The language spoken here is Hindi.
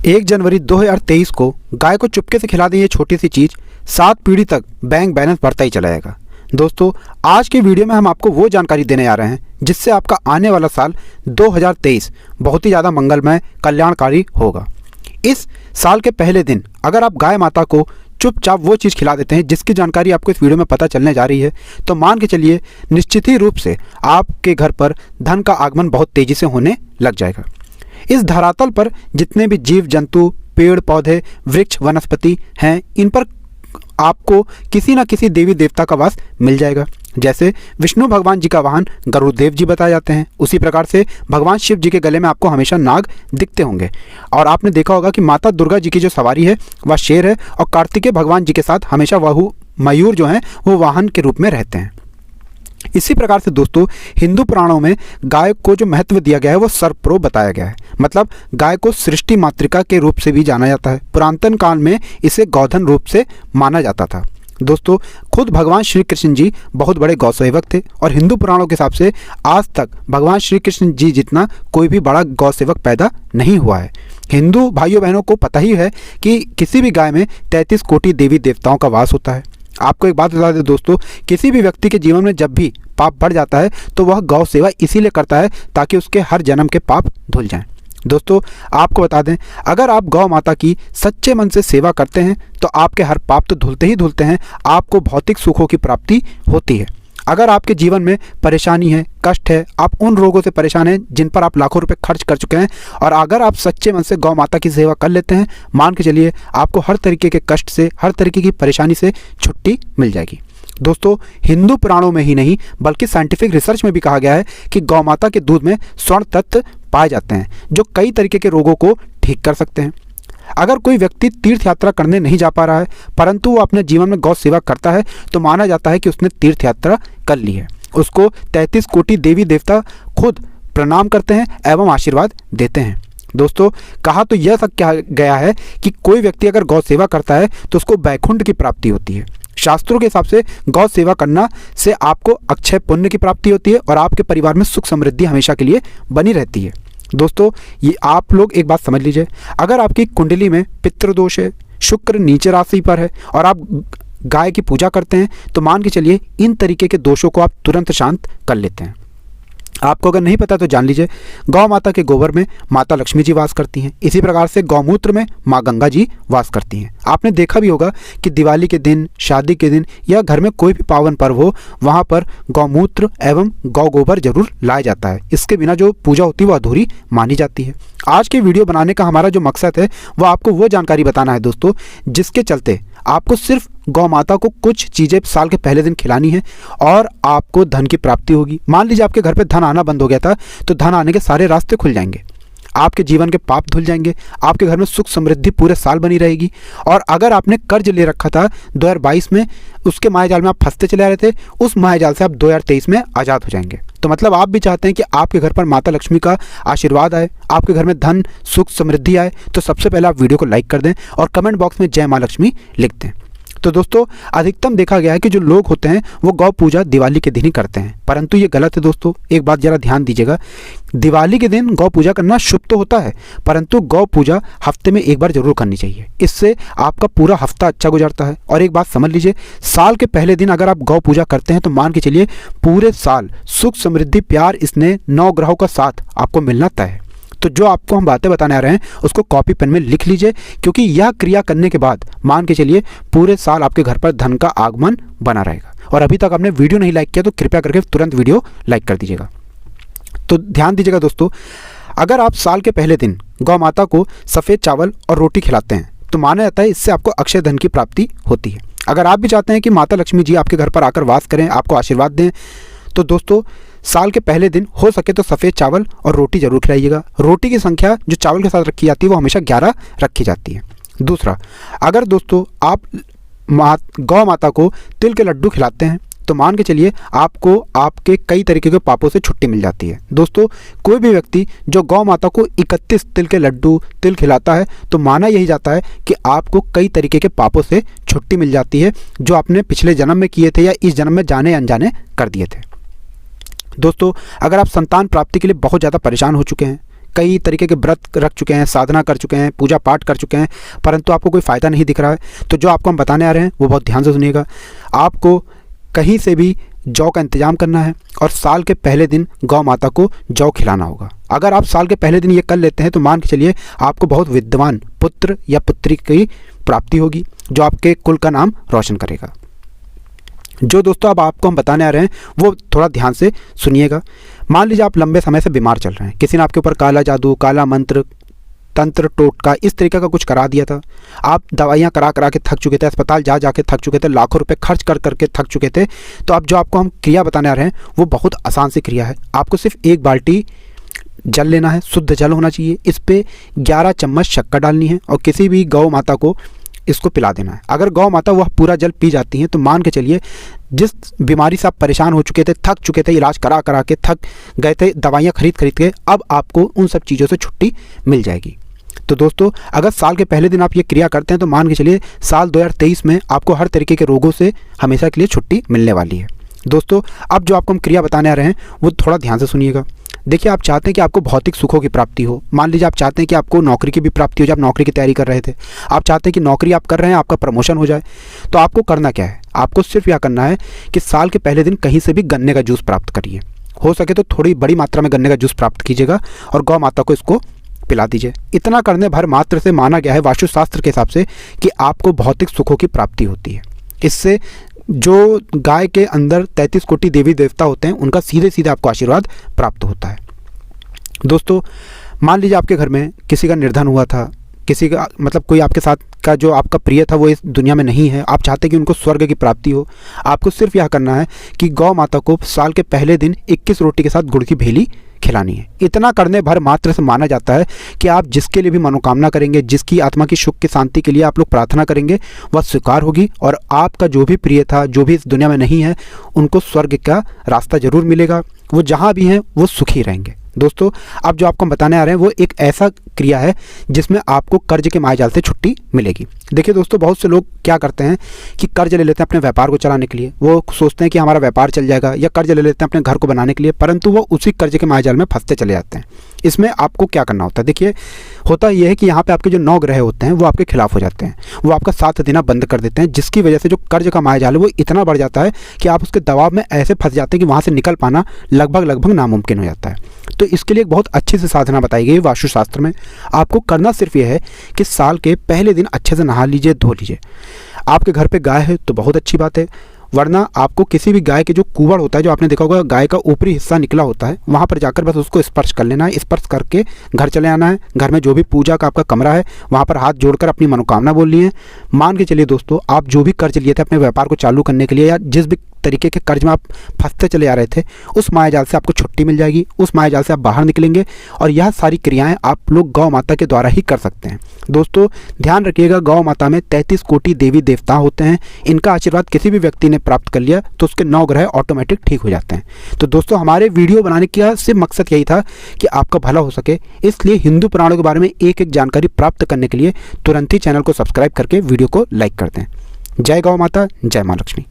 1 जनवरी 2023 को गाय को चुपके से खिला दें ये छोटी सी चीज़ 7 पीढ़ी तक बैंक बैलेंस बढ़ता ही चला जाएगा। दोस्तों, आज की वीडियो में हम आपको वो जानकारी देने जा रहे हैं जिससे आपका आने वाला साल 2023 बहुत ही ज़्यादा मंगलमय कल्याणकारी होगा। इस साल के पहले दिन अगर आप गाय माता को चुपचाप वो चीज़ खिला देते हैं जिसकी जानकारी आपको इस वीडियो में पता चलने जा रही है, तो मान के चलिए निश्चित ही रूप से आपके घर पर धन का आगमन बहुत तेज़ी से होने लग जाएगा। इस धरातल पर जितने भी जीव जंतु, पेड़ पौधे, वृक्ष, वनस्पति हैं, इन पर आपको किसी न किसी देवी देवता का वास मिल जाएगा। जैसे विष्णु भगवान जी का वाहन गरुड़देव जी बताए जाते हैं, उसी प्रकार से भगवान शिव जी के गले में आपको हमेशा नाग दिखते होंगे। और आपने देखा होगा कि माता दुर्गा जी की जो सवारी है वह शेर है, और कार्तिकेय भगवान जी के साथ हमेशा वह मयूर जो हैं वो वाहन के रूप में रहते हैं। इसी प्रकार से दोस्तों, हिंदू पुराणों में गाय को जो महत्व दिया गया है वो सर्वप्रो बताया गया है। मतलब गाय को सृष्टि मातृका के रूप से भी जाना जाता है। पुरातन काल में इसे गौधन रूप से माना जाता था। दोस्तों, खुद भगवान श्री कृष्ण जी बहुत बड़े गौसेवक थे, और हिंदू पुराणों के हिसाब से आज तक भगवान श्री कृष्ण जी जितना कोई भी बड़ा गौसेवक पैदा नहीं हुआ है। हिंदू भाइयों बहनों को पता ही है कि किसी भी गाय में 33 कोटि देवी देवताओं का वास होता है। आपको एक बात बता दें दोस्तों, किसी भी व्यक्ति के जीवन में जब भी पाप बढ़ जाता है तो वह गौ सेवा इसीलिए करता है ताकि उसके हर जन्म के पाप धुल जाएं। दोस्तों, आपको बता दें, अगर आप गौ माता की सच्चे मन से सेवा करते हैं तो आपके हर पाप तो धुलते ही धुलते हैं, आपको भौतिक सुखों की प्राप्ति होती है। अगर आपके जीवन में परेशानी है, कष्ट है, आप उन रोगों से परेशान हैं जिन पर आप लाखों रुपए खर्च कर चुके हैं, और अगर आप सच्चे मन से गौ माता की सेवा कर लेते हैं, मान के चलिए आपको हर तरीके के कष्ट से, हर तरीके की परेशानी से छुट्टी मिल जाएगी। दोस्तों, हिंदू पुराणों में ही नहीं बल्कि साइंटिफिक रिसर्च में भी कहा गया है कि गौ माता के दूध में स्वर्ण तत्व पाए जाते हैं जो कई तरीके के रोगों को ठीक कर सकते हैं। अगर कोई व्यक्ति तीर्थ यात्रा करने नहीं जा पा रहा है परंतु वो अपने जीवन में गौ सेवा करता है तो माना जाता है कि उसने तीर्थ यात्रा कर ली है। उसको 33 कोटि देवी देवता खुद प्रणाम करते हैं एवं आशीर्वाद देते हैं। दोस्तों, कहा तो यह तक कहा गया है कि कोई व्यक्ति अगर गौ सेवा करता है तो उसको वैकुंठ की प्राप्ति होती है। शास्त्रों के हिसाब से गौ सेवा करना से आपको अक्षय पुण्य की प्राप्ति होती है और आपके परिवार में सुख समृद्धि हमेशा के लिए बनी रहती है। दोस्तों, ये आप लोग एक बात समझ लीजिए, अगर आपकी कुंडली में पितृदोष है, शुक्र नीचे राशि पर है और आप गाय की पूजा करते हैं तो मान के चलिए इन तरीके के दोषों को आप तुरंत शांत कर लेते हैं। आपको अगर नहीं पता तो जान लीजिए, गौ माता के गोबर में माता लक्ष्मी जी वास करती हैं। इसी प्रकार से गौमूत्र में माँ गंगा जी वास करती हैं। आपने देखा भी होगा कि दिवाली के दिन, शादी के दिन या घर में कोई भी पावन पर्व हो, वहाँ पर गौमूत्र एवं गौ गोबर जरूर लाया जाता है। इसके बिना जो पूजा होती है वो अधूरी मानी जाती है। आज की वीडियो बनाने का हमारा जो मकसद है वो आपको वो जानकारी बताना है दोस्तों, जिसके चलते आपको सिर्फ गौ माता को कुछ चीज़ें साल के पहले दिन खिलानी है और आपको धन की प्राप्ति होगी। मान लीजिए आपके घर पे धन आना बंद हो गया था तो धन आने के सारे रास्ते खुल जाएंगे, आपके जीवन के पाप धुल जाएंगे, आपके घर में सुख समृद्धि पूरे साल बनी रहेगी। और अगर आपने कर्ज ले रखा था 2022 में, उसके मायाजाल में आप फंसते चले आ रहे थे, उस मायाजाल से आप 2023 में आज़ाद हो जाएंगे। तो मतलब आप भी चाहते हैं कि आपके घर पर माता लक्ष्मी का आशीर्वाद आए, आपके घर में धन सुख समृद्धि आए, तो सबसे पहले आप वीडियो को लाइक कर दें और कमेंट बॉक्स में जय माँ लक्ष्मी लिख दें। तो दोस्तों, अधिकतम देखा गया है कि जो लोग होते हैं वो गौ पूजा दिवाली के दिन ही करते हैं, परंतु ये गलत है दोस्तों। एक बात जरा ध्यान दीजिएगा, दिवाली के दिन गौ पूजा करना शुभ तो होता है परंतु गौ पूजा हफ्ते में एक बार जरूर करनी चाहिए। इससे आपका पूरा हफ्ता अच्छा गुजरता है। और एक बात समझ लीजिए, साल के पहले दिन अगर आप गौ पूजा करते हैं तो मान के चलिए पूरे साल सुख समृद्धि प्यार स्नेह 9 ग्रहों का साथ आपको मिलना तय है। तो जो आपको हम बातें बताने आ रहे हैं उसको कॉपी पेन में लिख लीजिए, क्योंकि यह क्रिया करने के बाद मान के चलिए पूरे साल आपके घर पर धन का आगमन बना रहेगा। और अभी तक आपने वीडियो नहीं लाइक किया तो कृपया करके तुरंत वीडियो लाइक कर दीजिएगा। तो ध्यान दीजिएगा दोस्तों, अगर आप साल के पहले दिन गौ माता को सफ़ेद चावल और रोटी खिलाते हैं तो माना जाता है इससे आपको अक्षय धन की प्राप्ति होती है। अगर आप भी चाहते हैं कि माता लक्ष्मी जी आपके घर पर आकर वास करें, आपको आशीर्वाद दें, तो दोस्तों साल के पहले दिन हो सके तो सफ़ेद चावल और रोटी जरूर खिलाइएगा। रोटी की संख्या जो चावल के साथ रखी जाती है वो हमेशा 11 रखी जाती है। दूसरा, अगर दोस्तों आप गौ माता को तिल के लड्डू खिलाते हैं तो मान के चलिए आपको आपके कई तरीके के पापों से छुट्टी मिल जाती है। दोस्तों, कोई भी व्यक्ति जो गौ माता को 31 तिल के लड्डू तिल खिलाता है तो माना यही जाता है कि आपको कई तरीके के पापों से छुट्टी मिल जाती है जो आपने पिछले जन्म में किए थे या इस जन्म में जाने अनजाने कर दिए थे। दोस्तों, अगर आप संतान प्राप्ति के लिए बहुत ज़्यादा परेशान हो चुके हैं, कई तरीके के व्रत रख चुके हैं, साधना कर चुके हैं, पूजा पाठ कर चुके हैं, परंतु आपको कोई फ़ायदा नहीं दिख रहा है, तो जो आपको हम बताने आ रहे हैं वो बहुत ध्यान से सुनिएगा। आपको कहीं से भी जौ का इंतजाम करना है और साल के पहले दिन गौ माता को जौ खिलाना होगा। अगर आप साल के पहले दिन ये कर लेते हैं तो मान के चलिए आपको बहुत विद्वान पुत्र या पुत्री की प्राप्ति होगी, जो आपके कुल का नाम रोशन करेगा। जो दोस्तों अब आपको हम बताने आ रहे हैं वो थोड़ा ध्यान से सुनिएगा। मान लीजिए आप लंबे समय से बीमार चल रहे हैं, किसी ने आपके ऊपर काला जादू, काला मंत्र, तंत्र, टोटका इस तरीके का कुछ करा दिया था, आप दवाइयाँ करा करा के थक चुके थे, अस्पताल जा जा के थक चुके थे, लाखों रुपए खर्च कर करके थक चुके थे, तो अब जो आपको हम क्रिया बताने आ रहे हैं वो बहुत आसान सी क्रिया है। आपको सिर्फ 1 बाल्टी जल लेना है, शुद्ध जल होना चाहिए, इस पर 11 चम्मच शक्कर डालनी है और किसी भी गौ माता को इसको पिला देना है। अगर गौ माता वह पूरा जल पी जाती हैं तो मान के चलिए जिस बीमारी से आप परेशान हो चुके थे, थक चुके थे, इलाज करा करा के थक गए थे, दवाइयाँ खरीद के, अब आपको उन सब चीज़ों से छुट्टी मिल जाएगी। तो दोस्तों अगर साल के पहले दिन आप ये क्रिया करते हैं तो मान के चलिए साल 2023 में आपको हर तरीके के रोगों से हमेशा के लिए छुट्टी मिलने वाली है। दोस्तों अब जो आपको हम क्रिया बताने आ रहे हैं वो थोड़ा ध्यान से सुनिएगा। देखिए, आप चाहते हैं कि आपको भौतिक सुखों की प्राप्ति हो। मान लीजिए आप चाहते हैं कि आपको नौकरी की भी प्राप्ति हो, जब आप नौकरी की तैयारी कर रहे थे, आप चाहते हैं कि नौकरी आप कर रहे हैं, आपका प्रमोशन हो जाए, तो आपको करना क्या है, आपको सिर्फ यह करना है कि साल के पहले दिन कहीं से भी गन्ने का जूस प्राप्त करिए। हो सके तो थोड़ी बड़ी मात्रा में गन्ने का जूस प्राप्त कीजिएगा और गौ माता को इसको पिला दीजिए। इतना करने भर मात्र से माना गया है वास्तुशास्त्र के हिसाब से कि आपको भौतिक सुखों की प्राप्ति होती है। इससे जो गाय के अंदर 33 कोटि देवी देवता होते हैं उनका सीधे सीधे आपको आशीर्वाद प्राप्त होता है। दोस्तों मान लीजिए आपके घर में किसी का निर्धन हुआ था, किसी का मतलब कोई आपके साथ का जो आपका प्रिय था वो इस दुनिया में नहीं है, आप चाहते हैं कि उनको स्वर्ग की प्राप्ति हो। आपको सिर्फ यह करना है कि गौ माता को साल के पहले दिन 21 रोटी के साथ गुड़ की भेली खिलानी है। इतना करने भर मात्र से माना जाता है कि आप जिसके लिए भी मनोकामना करेंगे, जिसकी आत्मा की सुख की शांति के लिए आप लोग प्रार्थना करेंगे, वह स्वीकार होगी और आपका जो भी प्रिय था, जो भी इस दुनिया में नहीं है, उनको स्वर्ग का रास्ता जरूर मिलेगा। वो जहाँ भी हैं वो सुखी रहेंगे। दोस्तों अब जो आपको हम बताने आ रहे हैं वो एक ऐसा क्रिया है जिसमें आपको कर्ज के मायाजाल से छुट्टी मिलेगी। देखिए दोस्तों, बहुत से लोग क्या करते हैं कि कर्ज ले लेते हैं अपने व्यापार को चलाने के लिए, वो सोचते हैं कि हमारा व्यापार चल जाएगा, या कर्ज ले लेते हैं अपने घर को बनाने के लिए, परंतु वो उसी कर्ज के मायाजाल में फंसते चले जाते हैं। इसमें आपको क्या करना होता है, देखिए होता यह है कि यहाँ पे आपके जो 9 ग्रह होते हैं वो आपके खिलाफ हो जाते हैं, वो आपका साथ देना बंद कर देते हैं, जिसकी वजह से जो कर्ज का मायाजाल है वो इतना बढ़ जाता है कि आप उसके दबाव में ऐसे फंस जाते हैं कि वहाँ से निकल पाना लगभग नामुमकिन हो जाता है। तो इसके लिए एक बहुत अच्छी सी साधना बताई गई है वास्तुशास्त्र में। आपको करना सिर्फ ये है कि साल के पहले दिन अच्छे से नहा लीजिए, धो लीजिए। आपके घर पे गाय है तो बहुत अच्छी बात है, वरना आपको किसी भी गाय के जो कूबड़ होता है, जो आपने देखा होगा गाय का ऊपरी हिस्सा निकला होता है, वहाँ पर जाकर बस उसको स्पर्श कर लेना है। स्पर्श करके घर चले आना है। घर में जो भी पूजा का आपका कमरा है वहाँ पर हाथ जोड़कर अपनी मनोकामना बोलनी है। मान के चलिए दोस्तों, आप जो भी कर्ज लिए थे अपने व्यापार को चालू करने के लिए या जिस भी तरीके के कर्ज में आप फंसते चले आ रहे थे, उस मायाजाल से आपको छुट्टी मिल जाएगी, उस मायाजाल से आप बाहर निकलेंगे और यह सारी क्रियाएं आप लोग गौ माता के द्वारा ही कर सकते हैं। दोस्तों ध्यान रखिएगा, गौ माता में 33 कोटि देवी देवता होते हैं। इनका आशीर्वाद किसी भी व्यक्ति ने प्राप्त कर लिया तो उसके 9 ग्रह ऑटोमेटिक ठीक हो जाते हैं। तो दोस्तों हमारे वीडियो बनाने का सिर्फ मकसद यही था कि आपका भला हो सके, इसलिए हिंदू पुराणों के बारे में एक एक जानकारी प्राप्त करने के लिए तुरंत ही चैनल को सब्सक्राइब करके वीडियो को लाइक कर दें। जय गौ माता, जय माँ लक्ष्मी।